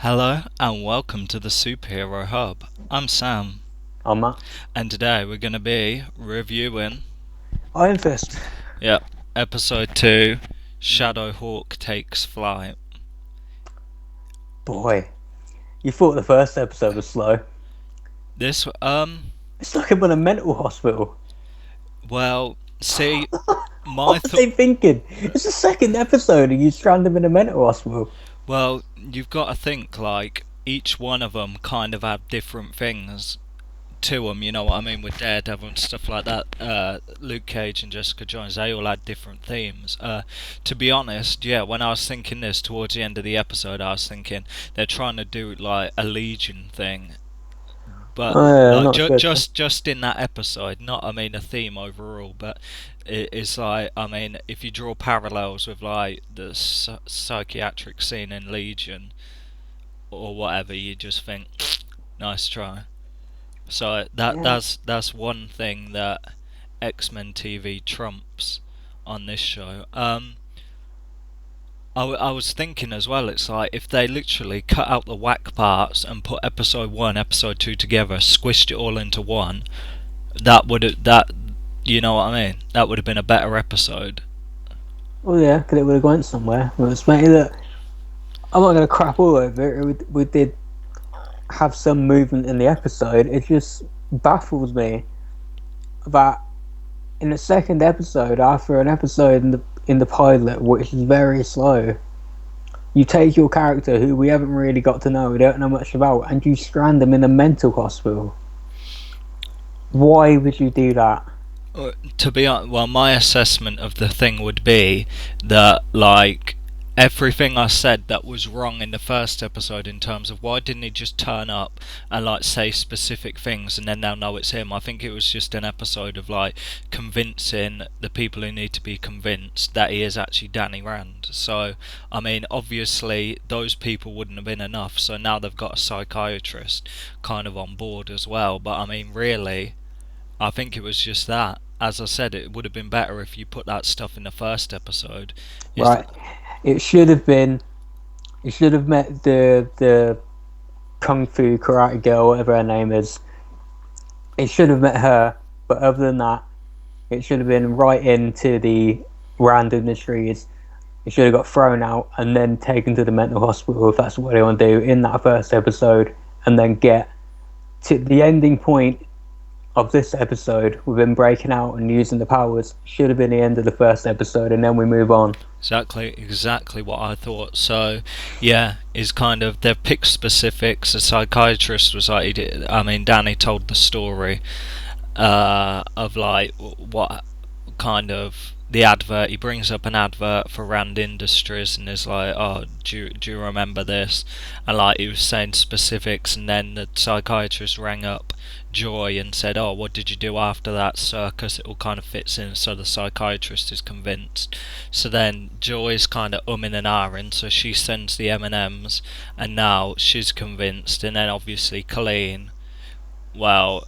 Hello and welcome to the Superhero Hub. I'm Sam, I'm Matt. and today we're going to be reviewing, Iron Fist. yep, episode 2, Shadowhawk Takes Flight. Boy, you thought the first episode was slow. This, It's like I'm in a mental hospital. well, see, my What was they thinking? It's the second episode and you strand them in a mental hospital. well, you've got to think, like, each one of them kind of had different things to them, you know what I mean, with Daredevil and stuff like that. Luke Cage and Jessica Jones, they all had different themes. To be honest, yeah, when I was thinking this towards the end of the episode, I was thinking they're trying to do like a Legion thing, but Oh yeah, like not good. just in that episode, not I mean a theme overall, but it's like I mean if you draw parallels with like the psychiatric scene in Legion or whatever, you just think nice try. So Yeah. that's one thing that X-Men TV trumps on this show. I was thinking as well. It's like if they literally cut out the whack parts and put episode 1, episode 2 together, squished it all into one. That you know what I mean. That would have been a better episode. Oh yeah, because it would have gone somewhere. But it's mainly that I'm not going to crap all over it. We did have some movement in the episode. It just baffles me that in the second episode, after an episode in the pilot, which is very slow, you take your character who we haven't really got to know, we don't know much about, and you strand them in a mental hospital. Why would you do that? To be honest, well, my assessment of the thing would be that like everything I said that was wrong in the first episode in terms of why didn't he just turn up and like say specific things and then they'll know it's him. I think it was just an episode of like convincing the people who need to be convinced that he is actually Danny Rand. So I mean obviously those people wouldn't have been enough, so now they've got a psychiatrist kind of on board as well. But I mean really I think it was just that. As I said, it would have been better if you put that stuff in the first episode. Is Right? It should have been. You should have met the kung fu karate girl, whatever her name is. It should have met her, but other than that, it should have been right into the Rand Industries. It should have got thrown out and then taken to the mental hospital if that's what they want to do in that first episode, and then get to the ending point of this episode with him breaking out and using the powers. Should have been the end of the first episode, and then we move on. exactly what I thought. So, yeah, is kind of they've picked specifics. A psychiatrist was like, I mean, Danny told the story of like what kind of the advert. He brings up an advert for Rand Industries and is like, "Oh, do you remember this?" And like he was saying specifics, and then the psychiatrist rang up Joy and said, "Oh, what did you do after that circus?" It all kind of fits in, so the psychiatrist is convinced. So then Joy's kind of umming and ahhing, so she sends the M&Ms, and now she's convinced, and then obviously Colleen, well,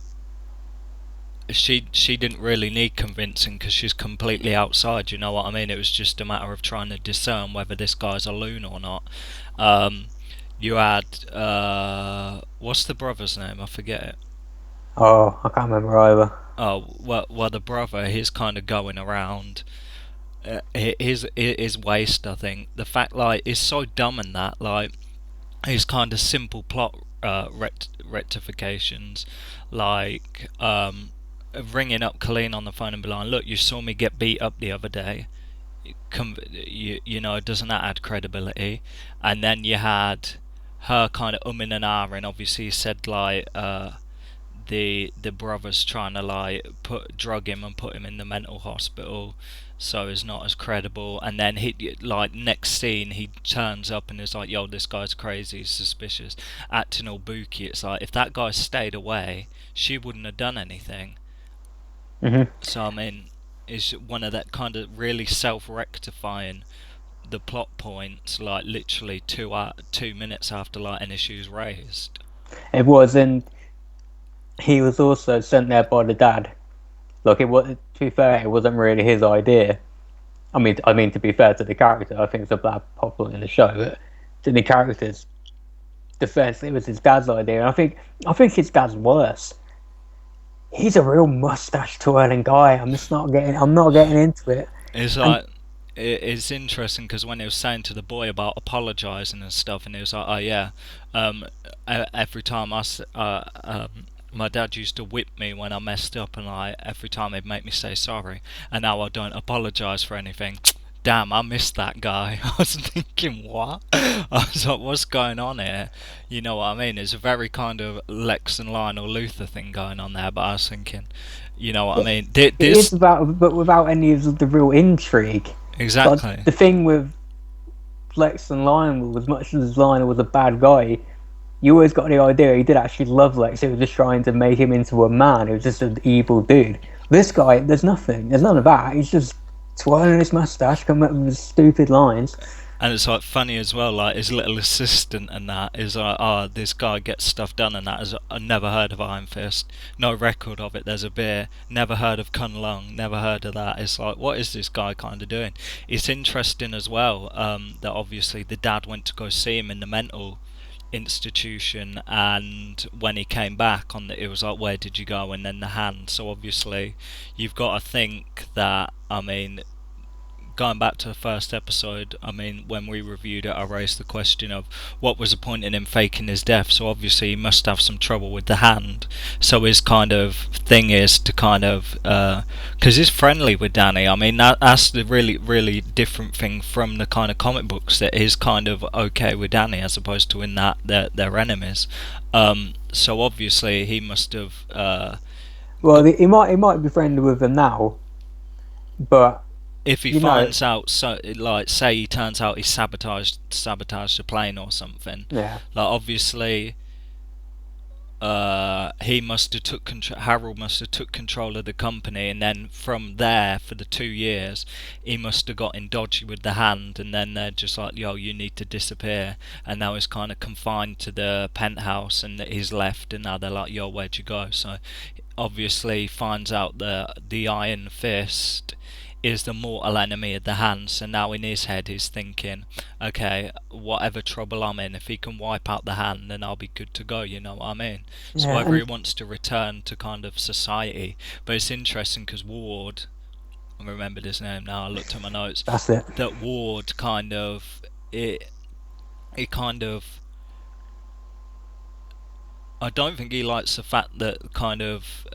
she didn't really need convincing because she's completely outside. You know what I mean? It was just a matter of trying to discern whether this guy's a loon or not. Um, you had what's the brother's name? I forget it. Oh, I can't remember either. Oh, well, the brother, he's kind of going around. His waist, I think. The fact, like, is so dumb in that, like, his kind of simple plot rectifications, like ringing up Colleen on the phone and be like, "Look, you saw me get beat up the other day. You know, doesn't that add credibility?" And then you had her kind of umming and ahhing. Obviously, said like the brothers trying to like put drug him and put him in the mental hospital, so it's not as credible. And then he like next scene he turns up and is like, "Yo, this guy's crazy, he's suspicious," acting all booky. It's like if that guy stayed away, she wouldn't have done anything. Hmm. So I mean, it's one of that kind of really self-rectifying the plot points, like literally 2 minutes after like an issue's raised. It was, and he was also sent there by the dad. Look, it was, to be fair, it wasn't really his idea. I mean to be fair to the character, I think it's a bad problem in the show. But to the characters, defense, it was his dad's idea. And I think his dad's worse. He's a real mustache twirling guy. I'm not getting into it. It's And like it's interesting because when he was saying to the boy about apologising and stuff, and he was like, "Oh yeah, um, every time my dad used to whip me when I messed up, and like every time he'd make me say sorry, and now I don't apologise for anything." Damn, I missed that guy. I was thinking, what? I was like, what's going on here? You know what I mean? It's a very kind of Lex and Lionel Luther thing going on there, but I was thinking, you know what I it, mean? it is This about, but without any of the real intrigue. But exactly. the thing with Lex and Lionel, as much as Lionel was a bad guy, you always got the idea he did actually love Lex. He was just trying to make him into a man. He was just an evil dude. This guy, there's nothing. There's none of that. He's just twirling his mustache, coming up with stupid lines. And it's like funny as well, like his little assistant and that is like, oh, this guy gets stuff done and that is, I never heard of Iron Fist, no record of it. There's a beer, never heard of Kun Lung, never heard of that. It's like, what is this guy kind of doing? It's interesting as well that obviously the dad went to go see him in the mental institution, and when he came back on the, it was like, where did you go? And then the hand. So obviously, you've got to think that. I mean, going back to the first episode, I mean, when we reviewed it, I raised the question of what was the point in him faking his death. So obviously, he must have some trouble with the hand. So his kind of thing is to kind of, because he's friendly with Danny. I mean, that's the really, really different thing from the kind of comic books that is kind of okay with Danny, as opposed to in that they're enemies. So obviously, he must have. Well, he might be friendly with them now, but If he you know, finds out, so like, say he turns out he sabotaged the plane or something, yeah, like obviously, he must have took control. Harold must have took control of the company, and then from there, for the 2 years, he must have got in dodgy with the hand, and then they're just like, "Yo, you need to disappear," and now he's kind of confined to the penthouse, and that he's left, and now they're like, "Yo, where'd you go?" So, obviously, finds out the Iron Fist is the mortal enemy of the hand. So now in his head he's thinking, okay, whatever trouble I'm in, if he can wipe out the hand, then I'll be good to go. You know what I mean? So yeah, whether he and wants to return to kind of society, but it's interesting because Ward, I remembered his name now. I looked at my notes. that's it. That Ward kind of it kind of, I don't think he likes the fact that kind of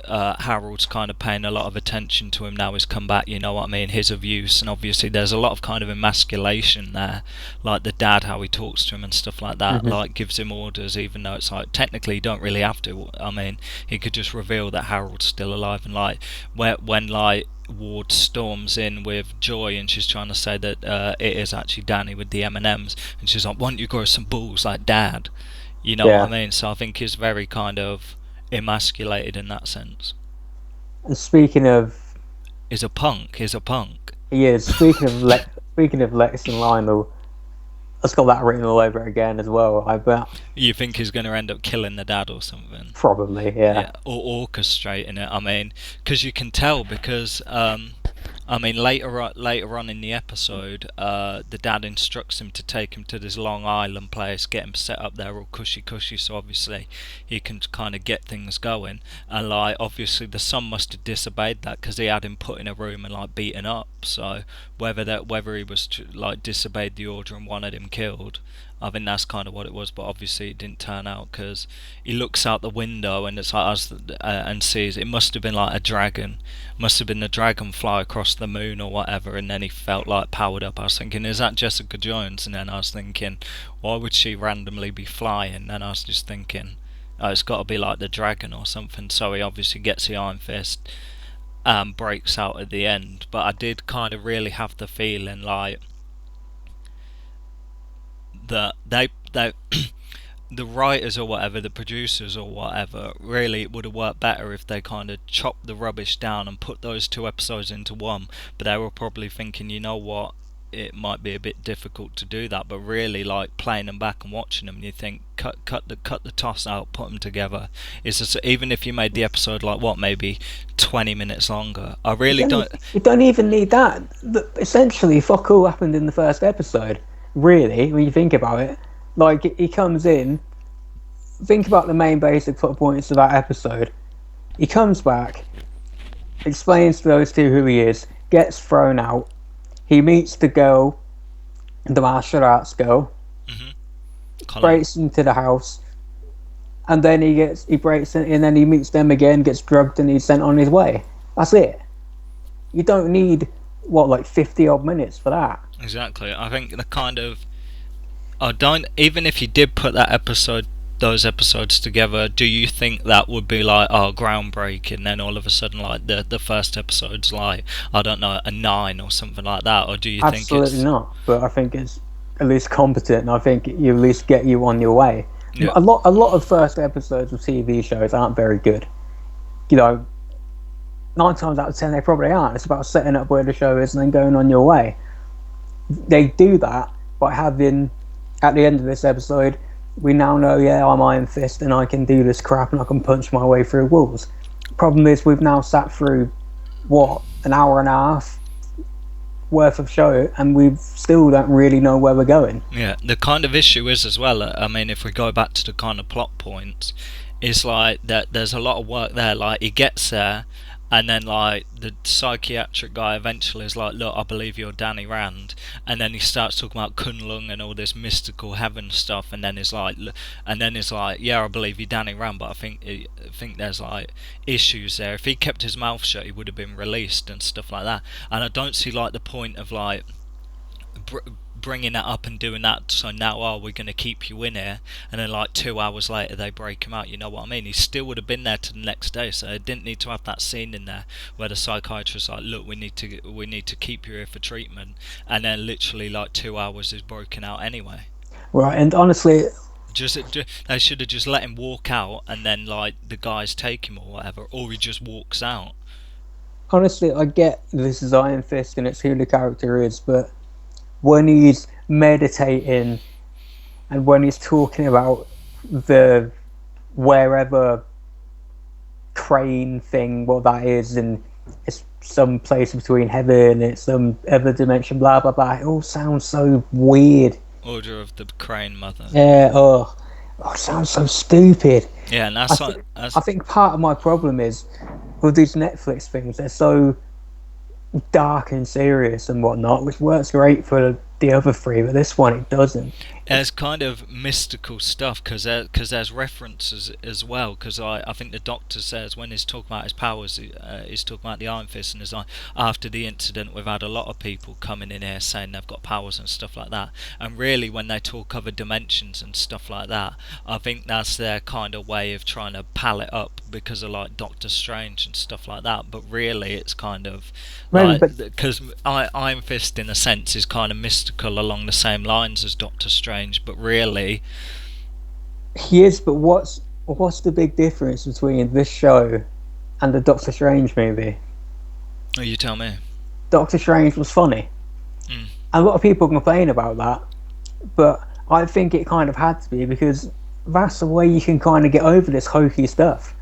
Harold's kind of paying a lot of attention to him now he's come back, you know what I mean, his abuse, and obviously there's a lot of kind of emasculation there, like the dad, how he talks to him and stuff like that, Hmm. like gives him orders even though it's like technically you don't really have to. I mean, he could just reveal that Harold's still alive, and like when like Ward storms in with Joy and she's trying to say that it is actually Danny with the M&Ms, and she's like, why don't you grow some balls like dad? You know what I Yeah. mean? So I think he's very kind of emasculated in that sense. And speaking of, He's a punk. He's a punk. he is speaking of Lex and Lionel. Let's got that written all over it again as well. I bet You think he's going to end up killing the dad or something? probably, yeah. Yeah, or orchestrating it. I mean, because you can tell because I mean later on in the episode, the dad instructs him to take him to this Long Island place, get him set up there all cushy cushy, so obviously he can kind of get things going. And like obviously the son must have disobeyed that because he had him put in a room and like beaten up. So whether he was like disobeyed the order and wanted him killed, I think that's kind of what it was, but obviously it didn't turn out because he looks out the window and it's like us and sees it must have been like a dragon, must have been the dragonfly across the moon or whatever, and then he felt like powered up. I was thinking, is that Jessica Jones? And then I was thinking, why would she randomly be flying? And I was just thinking, oh, it's got to be like the dragon or something. So he obviously gets the Iron Fist and breaks out at the end. But I did kind of really have the feeling like that they the writers or whatever, the producers or whatever, really it would have worked better if they kind of chopped the rubbish down and put those two episodes into one. But they were probably thinking, you know what, it might be a bit difficult to do that. But really, like playing them back and watching them, you think cut the toss out, put them together. It's just, even if you made the episode like what, maybe 20 minutes longer. I really don't. You don't even need that. Essentially, fuck all happened in the first episode. Really, when you think about it, like he comes in, think about the main basic plot points of that episode. He comes back, explains to those two who he is, gets thrown out. He meets the girl, the martial arts girl, Hmm. Colin. breaks into the house, and then he breaks in, and then he meets them again, gets drugged, and he's sent on his way. That's it. You don't need what, like 50 odd minutes for that. Exactly. I think the kind of I don't. Even if you did put those episodes together, do you think that would be like, oh, groundbreaking? Then all of a sudden, like the first episode's like, I don't know, a 9 or something like that, or do you think Absolutely it's not. But I think it's at least competent, and I think you at least get you on your way. yeah, A lot of first episodes of TV shows aren't very good. You know, 9 times out of 10 they probably aren't. It's about setting up where the show is and then going on your way. They do that by having, at the end of this episode, we now know, yeah, I'm Iron Fist and I can do this crap and I can punch my way through walls. Problem is, we've now sat through what, an hour and a half worth of show, and we still don't really know where we're going. yeah. The kind of issue is as well. I mean, if we go back to the kind of plot points, it's like that. There's a lot of work there. Like he gets there, and then like the psychiatric guy eventually is like, "Look, I believe you're Danny Rand," and then he starts talking about Kunlun and all this mystical heaven stuff, and then it's like, "Yeah, I believe you're Danny Rand," but I think there's like issues there. If he kept his mouth shut, he would have been released and stuff like that. And I don't see like the point of like bringing that up and doing that. So now, we're going to keep you in here, and then like 2 hours later they break him out. You know what I mean? He still would have been there to the next day, so it didn't need to have that scene in there where the psychiatrist like, look, we need to keep you here for treatment, and then literally like 2 hours is broken out anyway. Right, and honestly, They should have just let him walk out, and then like the guys take him or whatever, or he just walks out. I get this is Iron Fist and it's who the character is, but when he's meditating and when he's talking about the wherever crane thing, what that is, and it's some place between heaven, it's some other dimension, blah blah blah. It all sounds so weird. Order of the Crane Mother. Yeah, it sounds so stupid. Yeah, and I that's like think that's I think part of my problem is with these Netflix things, they're so dark and serious and whatnot, which works great for the other three, but this one it doesn't. there's kind of mystical stuff because there's references as well. Because I think the Doctor says when he's talking about his powers, he's talking about the Iron Fist, and he's like, after the incident, we've had a lot of people coming in here saying they've got powers and stuff like that. And really, when they talk other dimensions and stuff like that, I think that's their kind of way of trying to pal it up because of like Doctor Strange and stuff like that. But really, it's kind of Maybe, like but because Iron Fist in a sense is kind of mystical along the same lines as Doctor Strange, but really, he is. But what's the big difference between this show and the Doctor Strange movie? oh, you tell me. Doctor Strange was funny. Mm. A lot of people complain about that, but I think it kind of had to be because that's the way you can kind of get over this hokey stuff.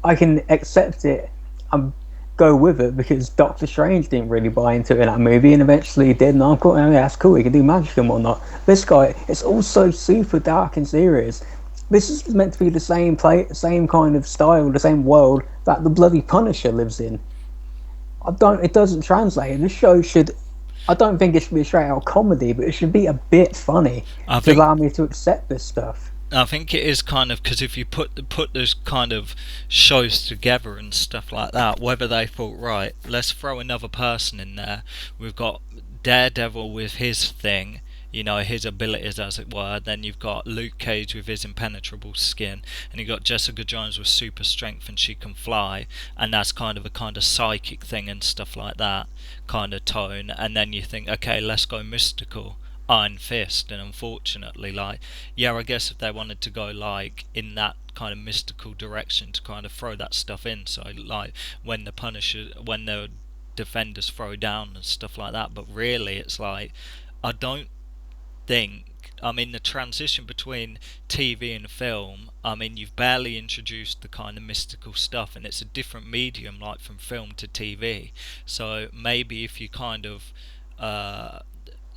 I can accept it and go with it because Doctor Strange didn't really buy into it in that movie, and eventually he did. And I'm cool. Oh, yeah, that's cool. He can do magic and whatnot. This guy, it's also super dark and serious. This is meant to be the same kind of style, the same world that the bloody Punisher lives in. It doesn't translate. This show should. I don't think it should be a straight out comedy, but it should be a bit funny I to think allow me to accept this stuff. I think it is kind of because if you put those kind of shows together and stuff like that, whether they thought, right, let's throw another person in there. We've got Daredevil with his thing, his abilities as it were. Then you've got Luke Cage with his impenetrable skin, and you've got Jessica Jones with super strength and she can fly, and that's kind of a kind of psychic thing and stuff like that kind of tone. And then you think, okay, let's go mystical. Iron Fist, and unfortunately, like, yeah, I guess if they wanted to go like in that kind of mystical direction to kind of throw that stuff in, so like when the defenders throw down and stuff like that, but really it's like I don't think. I mean, the transition between TV and film, I mean, you've barely introduced the kind of mystical stuff, and it's a different medium, like from film to TV. So maybe if you kind of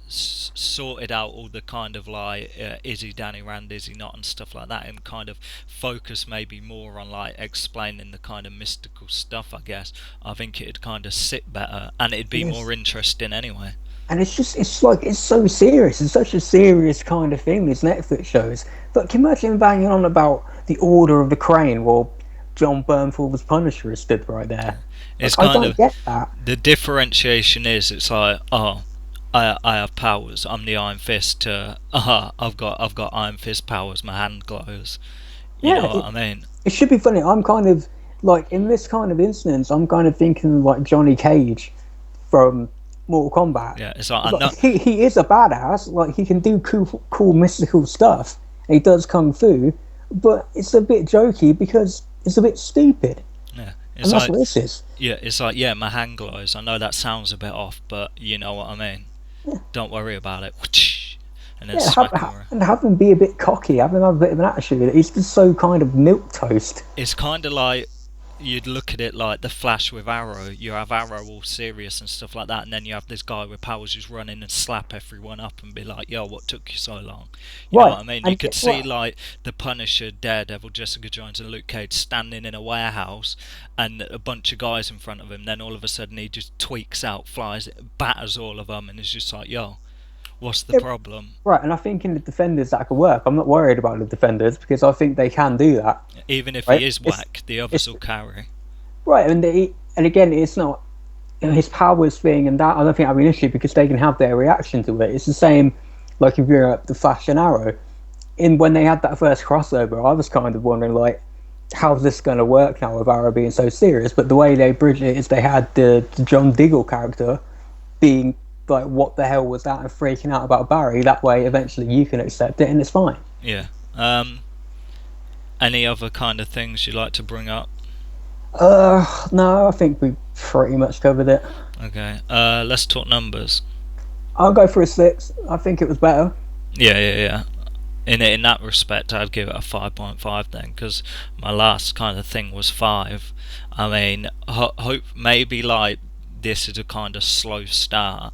sorted out all the kind of like is he Danny Rand, is he not, and stuff like that, and kind of focus maybe more on like explaining the kind of mystical stuff, I guess, I think it'd kind of sit better and it'd be Yes. more interesting anyway. And it's like, it's so serious. It's such a serious kind of thing, these Netflix shows. But can you imagine banging on about the Order of the Crane while John Bernthald's Punisher is stood right there? It's I kind don't of get that. the differentiation is it's like, oh, I have powers. I'm the Iron Fist. To I've got Iron Fist powers. My hand glows. You Yeah, know what I mean? it should be funny. I'm kind of like, in this kind of instance, I'm kind of thinking like Johnny Cage from Mortal Kombat. Yeah, it's like I'm Like, not. he is a badass. Like, he can do cool mystical stuff. And he does kung fu, but it's a bit jokey because it's a bit stupid, Yeah, and it's that's like what this is. yeah, my hand glows. I know that sounds a bit off, but you know what I mean. Don't worry about it. And then Yeah, smack him around. and have him be a bit cocky, have him have a bit of an attitude. He's just so kind of milk toast. It's kind of like you'd look at it like the Flash with Arrow. You have Arrow all serious and stuff like that, and then you have this guy with powers who's run in and slap everyone up and be like, "Yo, what took you so long?" You know Right, what I mean? You and could see well, like the Punisher, Daredevil, Jessica Jones, and Luke Cage standing in a warehouse, and a bunch of guys in front of him. Then all of a sudden he just tweaks out, flies, batters all of them, and it's just like, "Yo, what's the yeah, problem?" right, and I think in the defenders that could work. I'm not worried about the defenders because I think they can do that. Even if Right, he is whack, the others it's will carry. right, and again, it's not, you know, his powers thing, and that I don't think that'll be an issue because they can have their reaction to it. It's the same, like if you're the Flash and Arrow. In when they had that first crossover, I was kind of wondering like, how's this going to work now with Arrow being so serious? But the way they bridged it is they had the John Diggle character being like, what the hell was that, and freaking out about Barry. That way, eventually, you can accept it, and it's fine. Yeah. Any other kind of things you'd like to bring up? No, I think we pretty much covered it. Okay. Let's talk numbers. I'll go for a 6. I think it was better. Yeah. In that respect, I'd give it a 5.5 then, because my last kind of thing was 5. I mean, hope maybe like this is a kind of slow start,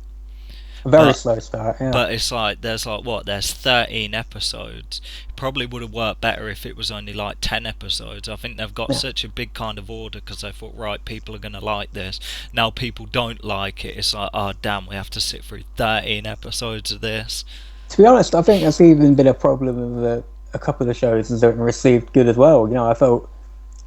A very but slow start, yeah. but it's like there's 13 episodes. Probably would have worked better if it was only like 10 episodes. I think they've got Yeah. such a big kind of order because they thought, right, people are going to like this. Now people don't like it. It's like, oh damn, we have to sit through 13 episodes of this. To be honest, I think that's even been a problem with a couple of the shows that have been received good as well. You know, I felt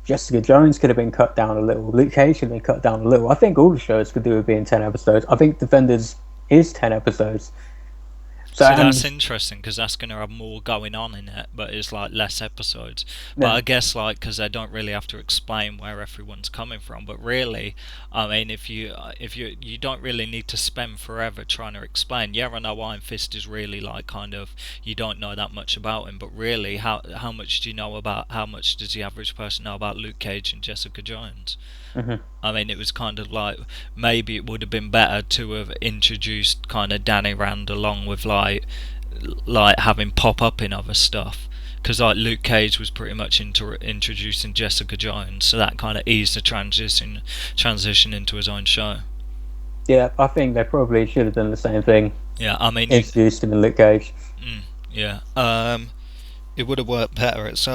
Jessica Jones could have been cut down a little. Luke Cage could have been cut down a little. I think all the shows could do with being 10 episodes. I think Defenders is 10 episodes. So, See, that's and interesting because that's going to have more going on in it, but it's like less episodes. But yeah, I guess like because they don't really have to explain where everyone's coming from. But really, I mean, if you don't really need to spend forever trying to explain. Yeah, I know Iron Fist is really like kind of you don't know that much about him, but really, how much do you know about? How much does the average person know about Luke Cage and Jessica Jones? mhm. I mean, it was kind of like maybe it would have been better to have introduced kind of Danny Rand along with like having pop up in other stuff. Because like Luke Cage was pretty much introducing Jessica Jones, so that kind of eased the transition into his own show. Yeah, I think they probably should have done the same thing. Yeah, I mean, Introduced him in Luke Cage. yeah, it would have worked better. It's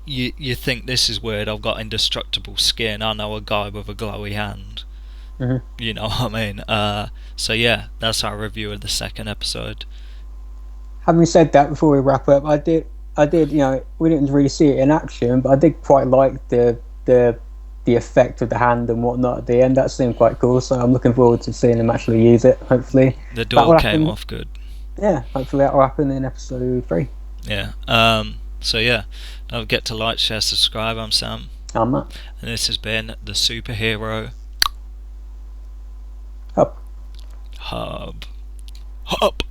you think this is weird? I've got indestructible skin. I know a guy with a glowy hand. Hmm. You know what I mean? So yeah, that's our review of the second episode. Having said that, before we wrap up, I did. You know, we didn't really see it in action, but I did quite like the effect of the hand and whatnot at the end. That seemed quite cool. So I'm looking forward to seeing him actually use it. Hopefully, The that door will came happen. off good. Yeah, hopefully that will happen in episode 3. Yeah. So yeah, don't forget to like, share, subscribe. I'm Sam, I'm Matt. and this has been the Superhero Up. Hub. Hub.